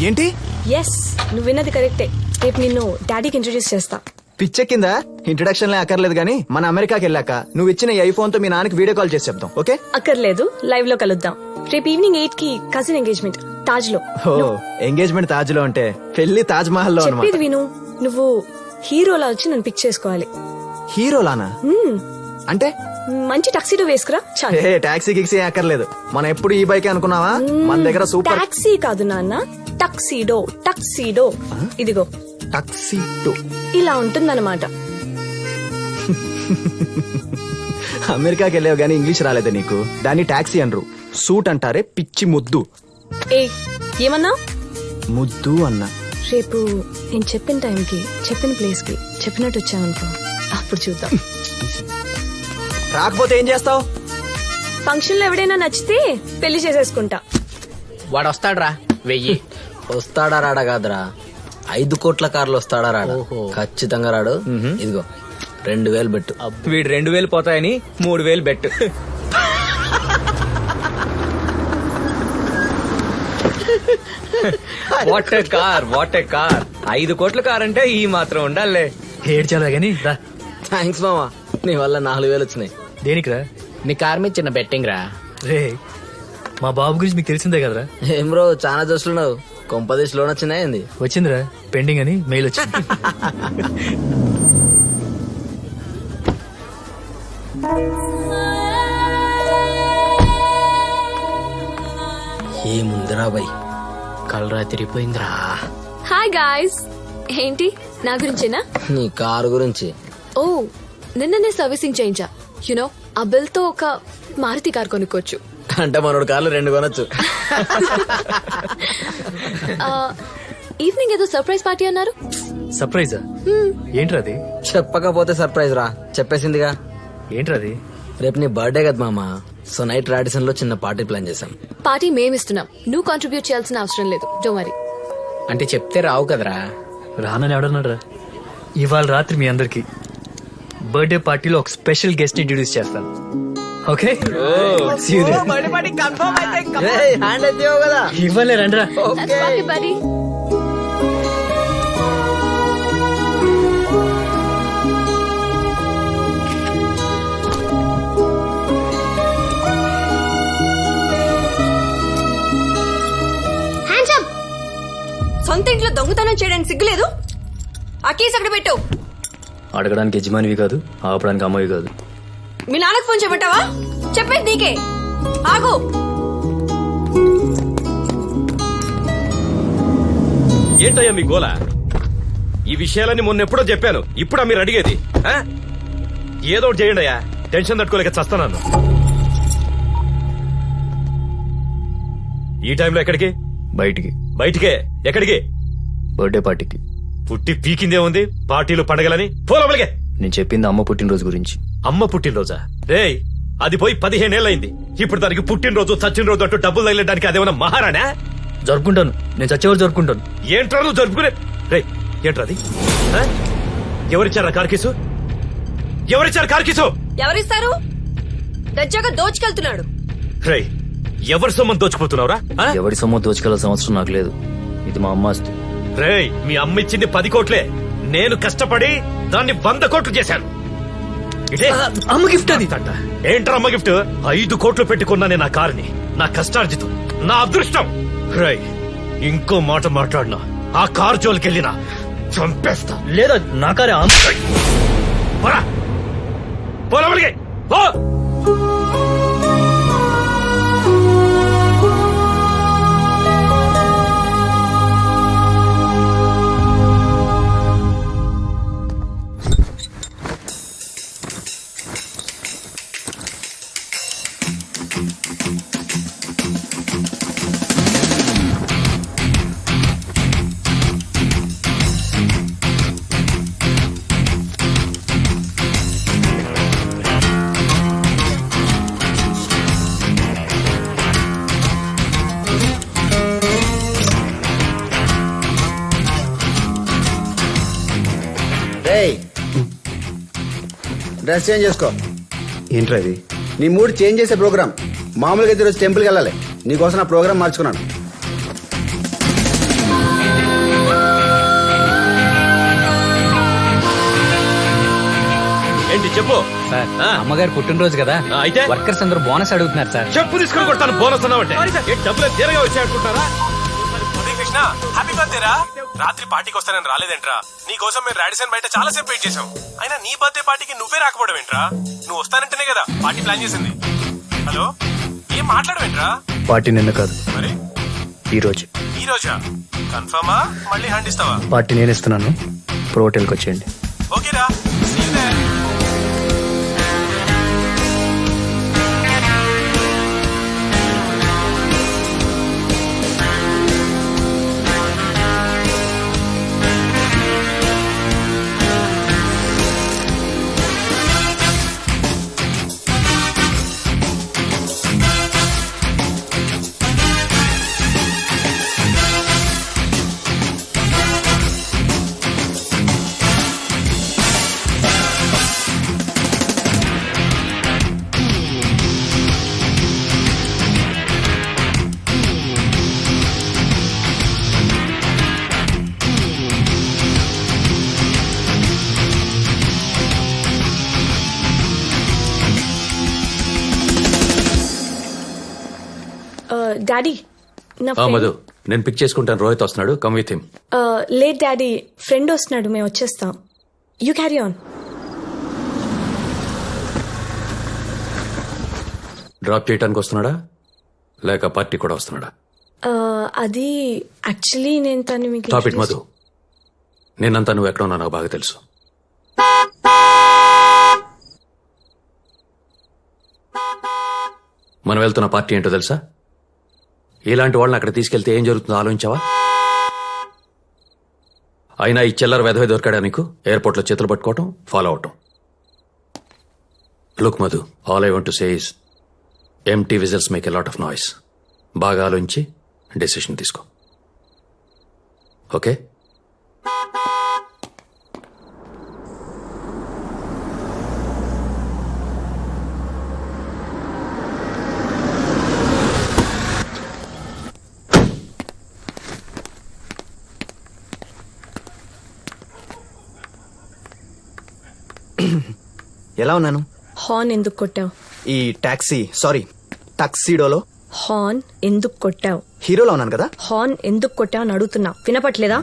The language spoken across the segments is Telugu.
ఏంటి? ఎస్, నువ్వు విన్నది కరెక్టే. రేపు నిన్ను డాడీకి ఇంట్రొడ్యూస్ చేస్తా. పిచ్చెక్కిందా? ఇంట్రడక్షన్ లే అక్కర్లేదు గానీ మన అమెరికాకి వెళ్ళాక నువ్వు ఇచ్చిన ఈ ఐఫోన్ తో మీ నాన్నకి వీడియో కాల్ చేసి చెప్తాం. ఓకే? అక్కర్లేదు, లైవ్ లో కలుద్దాం. రేపు ఈవినింగ్ 8 కి కజిన్ ఎంగేజ్మెంట్ తాజ్ లో. ఎంగేజ్మెంట్ తాజ్ లో అంటే పెళ్లి తాజ్ మహల్ లో చెప్పేది అన్నమాట. విను, నువ్వు హీరోలా వచ్చి నన్ను పిక్ చేసుకోవాలి. హీరోలానా? అంటే మంచి టక్సీడో వేసుకురా చాలు. ఏ టాక్సీ గిక్సీ అక్కర్లేదు. మనం ఎప్పుడు ఈ బైక్ అనుకున్నావా? మన దగ్గర సూపర్ టాక్సీ కాదు నాన్న, టక్సీడో. టక్సీడో ఇదిగో టాక్సీ టూ ఇలా ఉంటుందన్నమాట. అమెరికాకి వెళ్ళావు గానీ ఇంగ్లీష్ రాలేదా నీకు? దాన్ని టాక్సీ అనరు, సూట్ అంటారే పిచ్చి ముద్దు. ఏ ఏమన్నా? ముద్దు అన్నా. రేపు నేను చెప్పిన టైంకి చెప్పిన ప్లేస్ కి చెప్పినట్టు వచ్చావనుకో, అప్పుడు చూద్దాం. రాకపోతే ఏం చేస్తావు? ఫంక్షన్ లో ఎవడైనా నచ్చితే పెళ్లి చేసేసుకుంటా. వాడు వస్తాడ్రా 1000. వస్తాడా రాడా కాదురా, 5 కోట్ల కార్లు వస్తాడా రాడా? ఖచ్చితంగా రాడు. ఇదిగో 2000 బెట్టు. వీడు 2000 పోతాయని 3000 bet. What a car, what a car. 5 కోట్ల కార్ అంటే ఈ మాత్రం ఉండాలే. ఏడ్చాలా గానీ రా. థ్యాంక్స్ మామా, నీ వల్ల 4000 వచ్చినాయి. దేనికిరా? నీ కార్ మీద చిన్న బెట్టింగ్ రా. రే, మా బాబు గురించి మీకు తెలిసిందే కదరా. ఏం బ్రో చాలా జోష్లున్నావు? కొంపదేశ్ లోన్ వచ్చినాయింది. వచ్చిందిరా, పెండింగ్ అని మెయిల్ వచ్చింది. ఏముందిరా బై, కలరా తిరిగిపోయిందిరా. హాయ్ గాయ్స్, ఏంటి నా గురించేనా? నీ కారు గురించి. ఓ, నిన్ననే సర్వీసింగ్ చేయించా. యునో ఆ బిల్ తో ఒక మారుతి కార్ కొనుక్కోవచ్చు. అంటే మనోడు కార్లు 2 కొనొచ్చు. ఈవినింగ్ ఏదో సర్ప్రైజ్ పార్టీ అన్నారు. సర్ప్రైజా? ఏంట్రా అది? చెప్పకపోతే సర్ప్రైజ్ రా, చెప్పేసిందిగా. ఏంట్రా అది? రేపు నీ బర్త్డే కదా మామా, సో నైట్ రాడిసన్ లో చిన్న పార్టీ ప్లాన్ చేశాం. పార్టీ మేమిస్తున్నాం, నువ్వు కాంట్రిబ్యూట్ చేయాల్సిన అవసరం లేదు. Don't worry. అంటే చెప్తే రావు కదరా. రానని ఎవడన్నాడు రా? ఇవాళ రాత్రి మీ అందరికి బర్త్డే పార్టీలో ఒక స్పెషల్ గెస్ట్ ఇంట్రడ్యూస్ చేస్తాను. ఓకే? హ్యాండ్ అయితే కదా. ఇవ్వలే రండిరా. buddy. సొంత ఇంట్లో దొంగతనం చేయడానికి సిగ్గులేదు? ఆ కేసు అక్కడ పెట్టు. అడగడానికి యజమానివి కాదు, ఆపడానికి అమ్మవి కాదు. మీ నాన్నకు ఫోన్ చేయమంటావా? చెప్పేది నీకే. ఆగు. ఏంటయ్యా మీ గోల? ఈ విషయాలన్నీ మొన్న ఎప్పుడో చెప్పాను, ఇప్పుడా మీరు అడిగేది? ఆ? ఏదో ఒకటి చేయండి అయ్యా, టెన్షన్ తట్టుకోలేక చస్తున్నాను. ఈ టైంలో ఎక్కడికి? బయటికి. బయటికే? ఎక్కడికి? బర్త్డే పార్టీకి. పుట్టి పీకిందే ఉంది పార్టీలు పండగలని. పోలవలిగే. నేను చెప్పింది అమ్మ పుట్టినరోజు గురించి. అమ్మ పుట్టినరోజా? రేయ్, అది పోయి 15 ఏళ్ళయింది. ఇప్పుడు దానికి పుట్టినరోజు చచ్చిన అంటూ డబ్బులు తగిలడానికి అదేమన్నా మహారాణా? జరుపుకుంటాను, నేను చచ్చేవారు జరుపుకుంటాను. ఏంట్రా నువ్వు జరుపుకునే? రే, ఏంట్రా అది? ఆ? ఎవరిచ్చారా కార్కీసు? ఎవరిచ్చారు కార్కీసు? ఎవరిస్తారు? దర్జాగా దోచుకెళ్తున్నాడు. రే, ఎవరి సొమ్మని దోచుకుపోతున్నావురా? ఆ? ఎవరి సొమ్ము దోచుకెళ్ళాల్సిన అవసరం నాకు లేదు. ఇది మా అమ్మ ఆస్తి. రేయ్, మీ అమ్మ ఇచ్చింది 10 కోట్లే. నేను కష్టపడి దాన్ని 100 కోట్లు చేశాను. ఇదే అమ్మ గిఫ్ట్ అది. ఏంట్రా అమ్మ గిఫ్ట్? 5 కోట్లు పెట్టుకున్నానే నా కారుని. నా కష్టార్జితం, నా అదృష్టం. రేయ్, ఇంకో మాట మాట్లాడినా ఆ కారు జోలికెళ్ళినా చంపేస్తా. లేదా నా కారే. పోరా, పోలవలిగే, పో. డ్రెస్ చేంజ్ చేసుకో. ఏంట్రా ఇది? నీ మూడ్ చేంజ్ చేసే ప్రోగ్రామ్. మామూలుగా అయితే ఈరోజు టెంపుల్కి వెళ్ళాలి, నీకోసం నా ప్రోగ్రామ్ మార్చుకున్నాను. ఏంటి చెప్పు సార్ ఆ. అమ్మగారు పుట్టినరోజు కదా ఆ, అయితే? వర్కర్స్ అందరూ బోనస్ అడుగుతున్నారు సార్. చెప్పు తీసుకొని కొడతాను బోనస్ అన్నావంటే ఏంటి డబ్బులు తీరగా వచ్చాయనుకుంటారా? కృష్ణ హ్యాపీ బర్త్డే రా. రాత్రి పార్టీకి వస్తానని రాలేదేంట్రా? నీ కోసం మేము రాడిసన్ బయట చాలా సేపు వెయిట్ చేసాం. అయినా నీ బర్త్డే పార్టీకి నువ్వే రాకపోవడం ఏంట్రా? నువ్వు వస్తానంటేనే కదా పార్టీ ప్లాన్ చేసింది. హలో, ఏం మాట్లాడవేంట్రా? పార్టీ నిన్న కాదు, మరి ఈ రోజు. ఈ రోజా? కన్ఫర్మా? మళ్ళీ హ్యాండ్ ఇస్తావా? పార్టీ నేను ఇస్తున్నాను, ప్రో హోటల్కి వచ్చేయండి. ఓకేరా, see you there. డాడీ నా మధు నేను పిక్ చేసుకుంటాను. రోహిత్ వస్తున్నాడు, come with him. Late daddy, friend వస్తున్నాడు, మేము వచ్చేస్తాం. You carry on. డ్రాప్ చేయడానికి వస్తున్నాడా లేక పార్టీ కూడా వస్తున్నాడా? అది యాక్చువల్లీ నేను తను మీకు టాప్ ఇట్ మధు. నేనంతా నువ్వు ఎక్కడ ఉన్నా నాకు బాగా తెలుసు. మనం వెళ్తున్న పార్టీ ఏంటో తెలుసా? ఇలాంటి వాళ్ళని అక్కడ తీసుకెళ్తే ఏం జరుగుతుందో ఆలోచించావా? అయినా ఈ చిల్లర వెధవే దొరికాడా నీకు? ఎయిర్పోర్ట్ లో చేతులు పట్టుకోవటం, ఫాలో అవటం. Look Madhu, all I want to say is empty whistles make a lot of noise. బాగా ఆలోచించి డెసిషన్ తీసుకో, ఓకే? ఎలా ఉన్నాను? హార్న్ ఎందుకు కొట్టావు? ఈ టాక్సీ సారీ టక్సీడోలో హార్న్ ఎందుకు కొట్టావు? హీరోలో ఉన్నాను కదా. హార్న్ ఎందుకు కొట్టావు అని అడుగుతున్నా, వినపట్లేదా?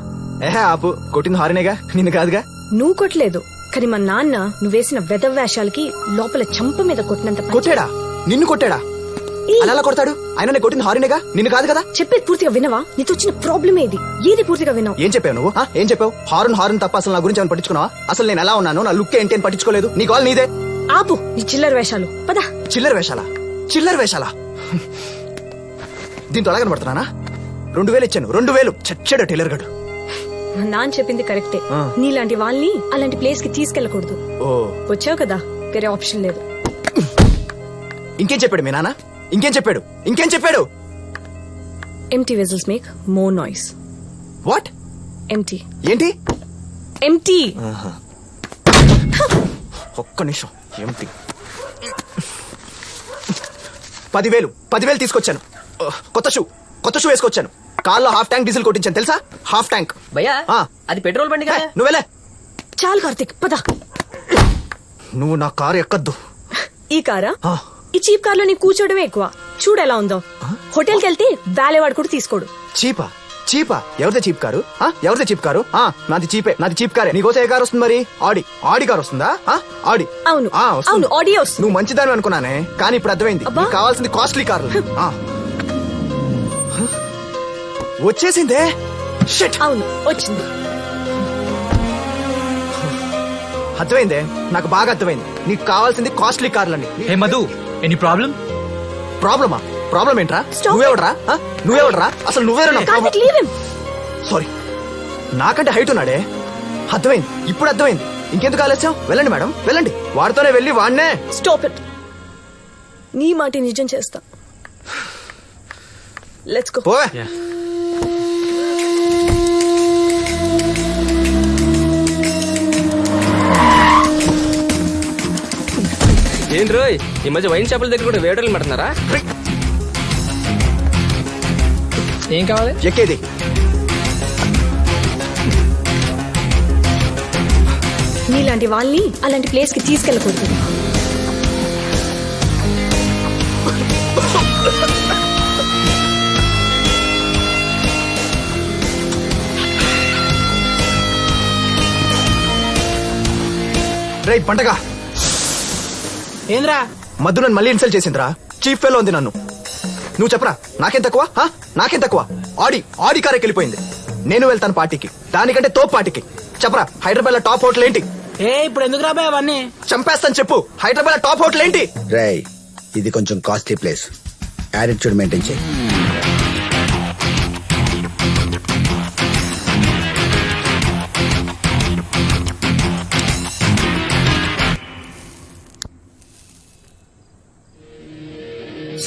ఏహే ఆపు, కొట్టింది హారినేగా, నిన్ను కాదుగా. నువ్వు కొట్టలేదు, కానీ మా నాన్న నువ్వేసిన వెధవ్యాషాలకి లోపల చంప మీద కొట్టినంత పని కొట్టాడా? నిన్ను కొట్టాడా? ఈ, అలా ఎలా కొడతాడు? ఆయన నేను కొట్టింది హారినేగా, నిన్ను కాదు కదా. చెప్పేది పూర్తిగా వినవా? నీతో వచ్చిన ప్రాబ్లం ఏది? ఏది పూర్తిగా వినవు? ఏం చెప్పావు నువ్వు? ఏం చెప్పావు? హారన్ తప్ప అసలు నా గురించి ఏమైనా పట్టించుకున్నావా? అసలు నేను ఎలా ఉన్నాను, నా లుక్ ఏంటి అని పట్టించుకోలేదు. నీ కాల్ నీదే. ఆపు నీ చిల్లర వేషాలు, పదా. చిల్లర వేషాలా? దీంతో ఎలా కనబడుతున్నానా? 2000 ఇచ్చాను, 2000 చచ్చాడు టైలర్ గడు. మా నాన్న చెప్పింది కరెక్టే. నీలాంటి వాళ్ళని అలాంటి ప్లేస్ కి తీసుకెళ్ళకూడదు. ఓ, వచ్చావు కదా, వేరే ఆప్షన్ లేదు. ఇంకేం చెప్పాడు మీ నాన్న? ఇంకేం చెప్పాడు? Empty vessels make more noise. What? Empty ఏంటి? ఎంటీ. ఒక్క నిమిషం. ఏంటి? 10,000 తీసుకొచ్చాను. కొత్త షూ వేసుకొచ్చాను. కార్లో హాఫ్ ట్యాంక్ డీజిల్ కొట్టించాను తెలుసా? Half tank. భయ్యా అది పెట్రోల్ బండి కదా. నువ్వెలే. చాలు కార్తిక్, పద. నువ్వు నా కారు ఎక్కద్దు. ఈ కారా? ఈ చీప్ కార్ లో నీ కూర్చోవడమే ఎక్కువ. చూడు ఎలా ఉందో. హోటల్కి వెళ్తే వాలేవాడు కూడా తీసుకోడు. చీపా? ఎవరిదే చీప్ కారు? నాది చీప్ కారే. నీకోసం ఏ కారు వస్తుంది మరి? ఆడి కారు వస్తుందా? ఆడి. అవును, వస్తుంది. అవును, ఆడియో వస్తుంది. నువ్వు మంచిదాని అనుకున్నానే, కానీ ఇప్పుడు అర్థమైంది. అబ్బా. నీకు కావాల్సింది కాస్ట్లీ కారు. వచ్చేసిందే. షిట్. అవును, వచ్చింది. అర్థమైందే, నాకు బాగా అర్థమైంది. నీకు కావాల్సింది కాస్ట్లీ కార్లని. Hey Madhu, any problem? Problem ఏంట్రా? Stop. నువ్వేవడరా? అసలు నువ్వేరా? Karthik, leave him. సారీ, నాకంటే హైట్ ఉన్నాడే. అర్థమైంది, ఇప్పుడు అర్థమైంది. ఇంకెందుకు ఆలస్యం? వెళ్ళండి మేడం, వెళ్ళండి. వాడితోనే వెళ్ళి వాడినే. Stop it. నీ మాట నిజం చేస్తా. Let's go. పోవే. ఏంటి రోయ్, ఈ మధ్య వైన్ షాపుల దగ్గర కూడా వేటలు పెడుతున్నారా? ఏం కావాలి? ఎక్కేది. నీలాంటి వాళ్ళని అలాంటి ప్లేస్ కి తీసుకెళ్ళకూడదు. రే పంటగా ఏంద్రా మధు నన్ను మళ్ళీ ఇన్సల్ట్ చేసిందిరా. చీఫ్ ఫెలో ఉంది నన్ను. నువ్వు చెప్పరా నాకేం తక్కువ? నాకేం తక్కువ? ఆడి కారెక్కి వెళ్ళిపోయింది. నేను వెళ్తాను పార్టీకి, దానికంటే తోపు పార్టీకి. చెప్పరా హైదరాబాద్ లో టాప్ హోటల్ ఏంటి? ఇప్పుడు ఎందుకు రాబాయ్ అవన్నీ? చంపేస్తాను చెప్పు. హైదరాబాద్ లో టాప్ హోటల్ ఏంటి? రేయ్ ఇది కొంచెం కాస్ట్లీ ప్లేస్, యాటిట్యూడ్ మెయింటైన్ చేయి.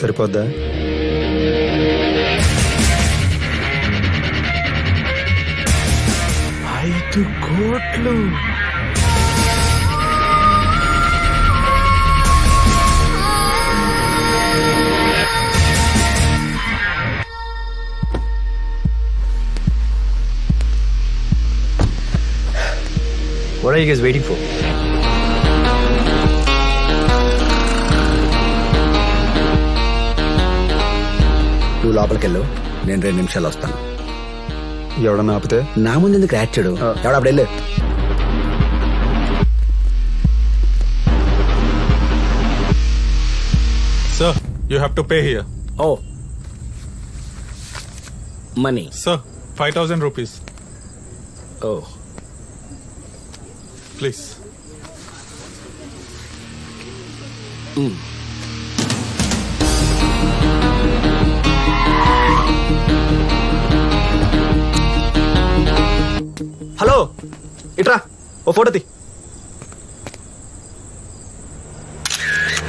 సరిపోద్దా? కోట్లు. What are you guys waiting for? నువ్వు లోపలికి వెళ్ళు, నేను 2 నిమిషాలు వస్తాను. ఎవడన్నా ఆపితే నా ముందు ఎందుకు యాక్చుడు? ఎవడప్పుడు వెళ్ళు. Sir, you have to pay here. Oh money. Sir, 5,000 rupees. Oh Please. Hello ఇట్రా, ఓ ఫోటో తీ.